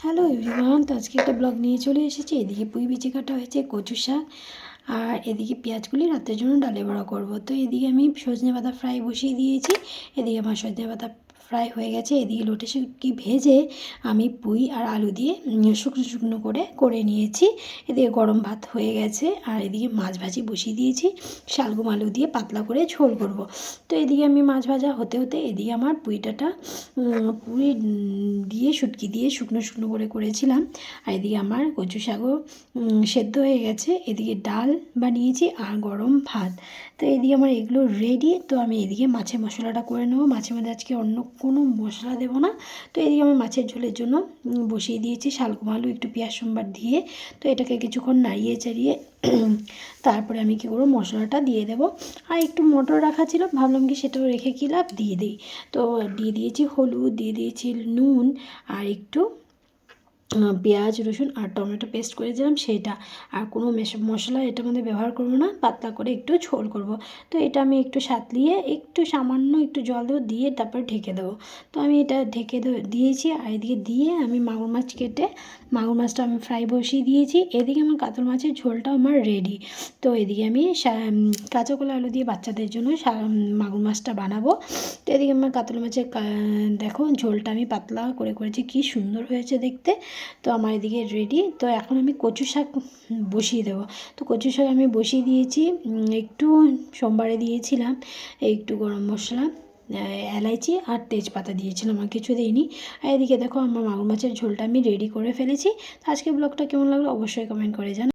Hello everyone, তো আজকে একটা ব্লগ নিয়ে চলে এসেছি। এদিকে পুঁই বিচি কাটা হয়েছে, কচু শাক, আর এদিকে পেঁয়াজগুলি রাতের জন্য ডালে বড়া করব। তো এদিকে আমি সজনে পাতা ফ্রাই বসিয়ে দিয়েছি। এদিকে আমার সজনে পাতা ফ্রাই হয়ে গেছে। এদিকে লোটে শুটকি ভেজে আমি পুঁই আর আলু দিয়ে শুকনো শুকনো করে নিয়েছি। এদিকে গরম ভাত হয়ে গেছে, আর এদিকে মাছ ভাজি বসিয়ে দিয়েছি। শালগম আলু দিয়ে পাতলা করে ঝোল করব। তো এদিকে আমি মাছ ভাজা হতে হতে এদিকে আমার পুঁইটাটা পুঁই দিয়ে শুটকি দিয়ে শুকনো শুকনো করে করেছিলাম। আর এদিকে আমার কচু শাকও সেদ্ধ হয়ে গেছে। এদিকে ডাল বানিয়েছি আর গরম ভাত। তো এদিকে আমার এগুলো রেডি। তো আমি এদিকে মাছের মশলাটা করে নেবো। মাছের মধ্যে আজকে অন্য কোনো মশলা দেবো না। তো এদিকে আমি মাছের ঝোলের জন্য বসিয়ে দিয়েছি শালগম আলু একটু পেঁয়াজ সম্বার দিয়ে। তো এটাকে কিছুক্ষণ নাড়িয়ে চাড়িয়ে তারপরে আমি কী করবো, মশলাটা দিয়ে দেবো। আর একটু মটর রাখা ছিল, ভাবলাম কি সেটাও রেখে কি লাভ, দিয়ে দিই। তো দিয়ে দিয়েছি হলুদ, দিয়ে দিয়েছি নুন, আর একটু পেঁয়াজ রসুন আর টমেটো পেস্ট করেছিলাম সেটা। আর কোনো মশলা এটার মধ্যে ব্যবহার করবো না, পাতলা করে একটু ঝোল করব। তো এটা আমি একটু সাতলিয়ে একটু সামান্য একটু জল দেবো, দিয়ে তারপর ঢেকে দেবো। তো আমি এটা ঢেকে দিয়েছি। আর এদিকে দিয়ে আমি মাগুর মাছ কেটে মাগুর মাছটা আমি ফ্রাই বসিয়ে দিয়েছি। এদিকে আমার কাতল মাছের ঝোলটা আমার রেডি। তো এদিকে আমি কাঁচা কলা আলু দিয়ে বাচ্চাদের জন্য মাগুর মাছটা বানাবো। তো এদিকে আমার কাতল মাছের দেখো ঝোলটা আমি পাতলা করে করেছি, কি সুন্দর হয়েছে দেখতে। তো আমার এদিকে রেডি। তো এখন আমি কচু শাক বসিয়ে দেবো। তো কচু শাক আমি বসিয়ে দিয়েছি। একটু সোমবারে দিয়েছিলাম একটু গরম মশলা, এলাইচি আর তেজপাতা দিয়েছিলাম, আর কিছু দিইনি। আর এদিকে দেখো আমার মাগুর মাছের ঝোলটা আমি রেডি করে ফেলেছি। তো আজকে ব্লগটা কেমন লাগলো অবশ্যই কমেন্ট করে জানাও।